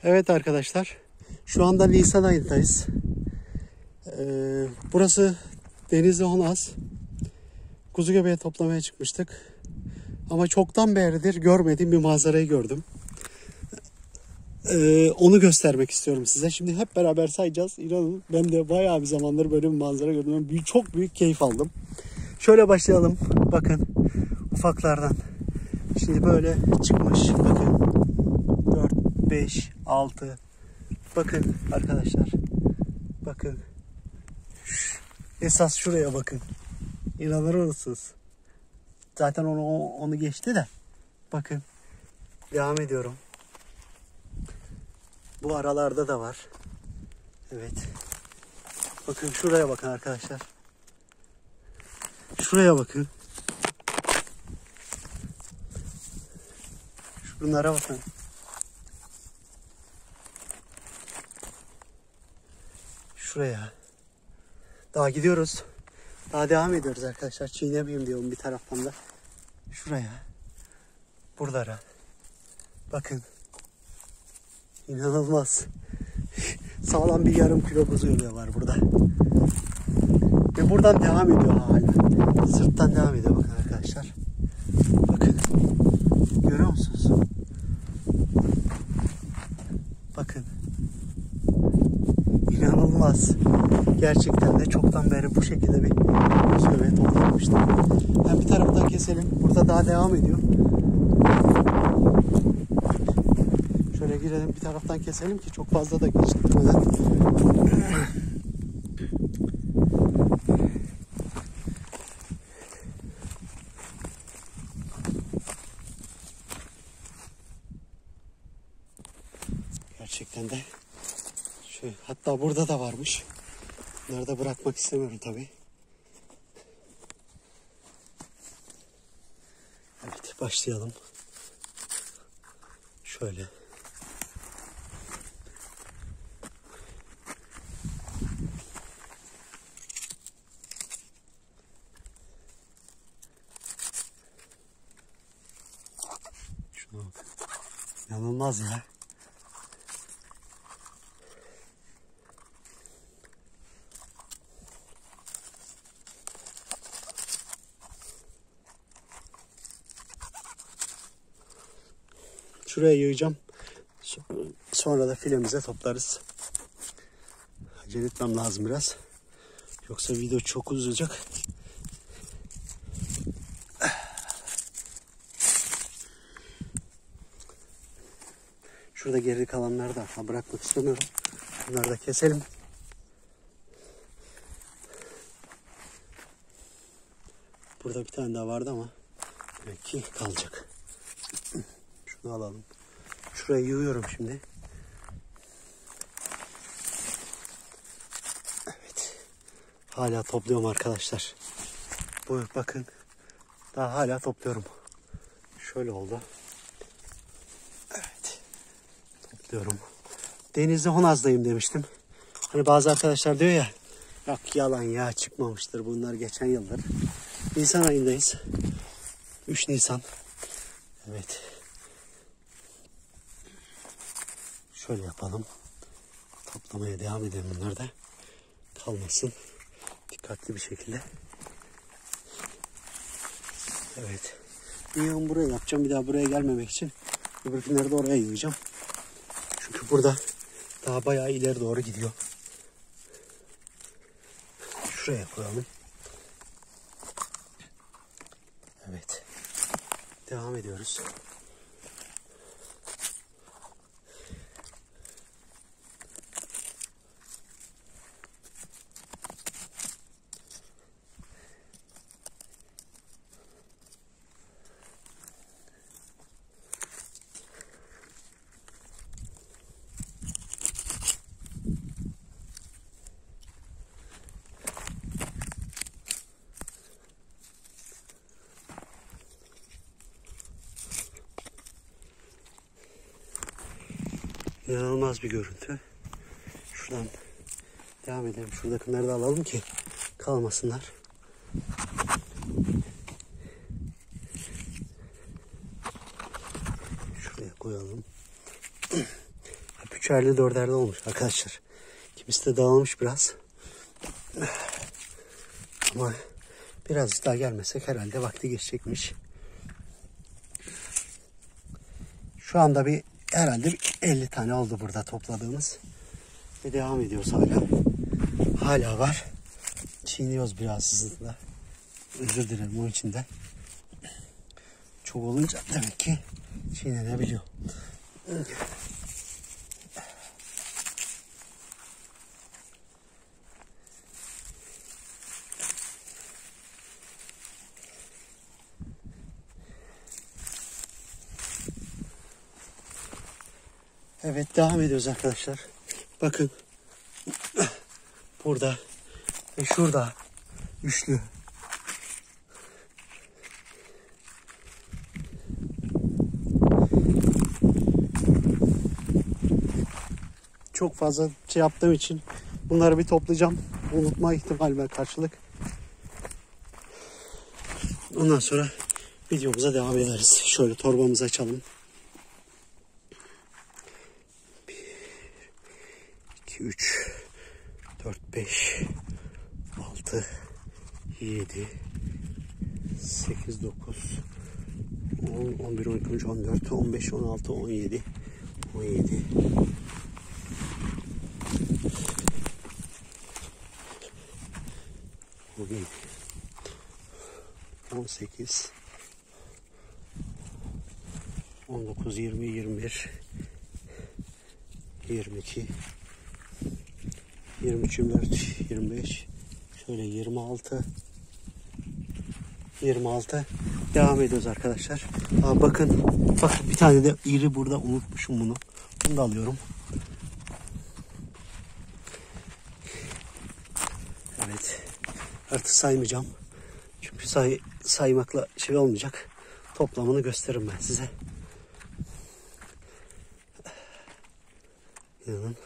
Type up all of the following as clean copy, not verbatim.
Evet arkadaşlar, şu anda Nisan ayındayız. Burası Denizli Honaz. Kuzu göbeği toplamaya çıkmıştık. Ama çoktan beridir görmediğim bir manzarayı gördüm. Onu göstermek istiyorum size. Şimdi hep beraber sayacağız. İnanın ben de bayağı bir zamandır böyle bir manzara gördüm. Çok büyük keyif aldım. Şöyle başlayalım. Bakın ufaklardan. Şimdi böyle çıkmış. Bakın 4, 5, 6. Bakın arkadaşlar. Bakın. Esas şuraya bakın. İnanır mısınız? Zaten onu geçti de. Bakın. Devam ediyorum. Bu aralarda da var. Evet. Bakın şuraya bakın arkadaşlar. Şuraya bakın. Şunlara bakın. Şuraya. Daha gidiyoruz. Daha devam ediyoruz arkadaşlar. Çiğnemeyeyim diyorum bir taraftan da. Şuraya. Buralara. Bakın. İnanılmaz. Sağlam bir yarım kilo kuzu göbeği var burada. Ve buradan devam ediyor hala. Sırttan devam ediyor bakın arkadaşlar. Bakın. Görüyor musunuz? Bakın. İnanılmaz. Gerçekten de çoktan beri bu şekilde bir kuzu göbeği toplamıştım. Ben bir taraftan keselim. Burada daha devam ediyor. Şöyle girelim bir taraftan keselim ki çok fazla da geçirmeden. Gerçekten de hatta burada da varmış. Bunları da bırakmak istemiyorum tabii. Evet, başlayalım. Şöyle. Şuna bak. İnanılmaz ya. Şuraya yığacağım. Sonra da filemize toplarız. Acele etmem lazım biraz. Yoksa video çok uzayacak. Şurada geri kalanları da bırakmak istemiyorum. Bunları da keselim. Burada bir tane daha vardı ama demek ki kalacak. Şunu alalım. Şuraya yığıyorum şimdi. Evet. Hala topluyorum arkadaşlar. Bu bakın. Daha hala topluyorum. Şöyle oldu. Evet. Topluyorum. Denizli Honaz'dayım demiştim. Hani bazı arkadaşlar diyor ya. Yok yalan ya, çıkmamıştır bunlar geçen yıllar. Nisan ayındayız. 3 Nisan. Evet. Şöyle yapalım. Toplamaya devam edelim, bunlar da kalmasın. Dikkatli bir şekilde. Evet. Bir yığın buraya yapacağım. Bir daha buraya gelmemek için öbür günleri de oraya yığacağım. Çünkü burada daha bayağı ileri doğru gidiyor. Şuraya koyalım. Evet. Devam ediyoruz. İnanılmaz bir görüntü. Şuradan devam edelim. Şuradakileri de alalım ki kalmasınlar. Şuraya koyalım. üçerli dörderli olmuş arkadaşlar. Kimisi de dağılmış biraz. Ama birazcık daha gelmesek herhalde vakti geçecekmiş. Şu anda herhalde 50 tane oldu burada topladığımız. Ve devam ediyoruz hala. Hala var. Çiğniyoruz biraz hızlı. Özür dilerim onun için de. Çok olunca demek ki çiğnenebiliyor. Evet, devam ediyoruz arkadaşlar. Bakın. Burada ve şurada üçlü. Çok fazla şey yaptığım için bunları bir toplayacağım. Unutma ihtimalime karşılık. Ondan sonra videomuza devam ederiz. Şöyle torbamızı açalım. 1, 2, 3, 4, 5, 6, 7, 8, 9, 10, 11, 12, 13, 14, 15, 16, 17, 17, 18, 19, 20, 21, 22, 23, 24, 25, şöyle 26, 26. Devam ediyoruz arkadaşlar. Bakın bir tane de iri burada, unutmuşum bunu. Bunu da alıyorum. Evet. Artık saymayacağım. Çünkü saymakla şey olmayacak. Toplamını gösteririm ben size. İnanın.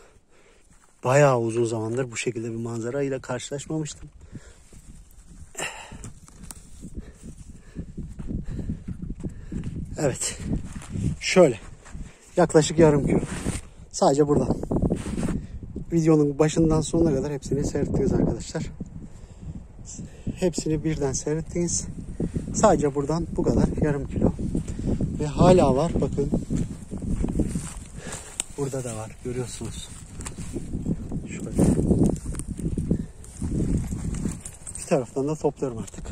Bayağı uzun zamandır bu şekilde bir manzara ile karşılaşmamıştım. Evet. Şöyle. Yaklaşık yarım kilo. Sadece buradan. Videonun başından sonuna kadar hepsini seyrettiniz arkadaşlar. Hepsini birden seyrettiniz. Sadece buradan bu kadar, yarım kilo. Ve hala var, bakın. Burada da var, görüyorsunuz. Şöyle. Bir taraftan da topluyorum artık.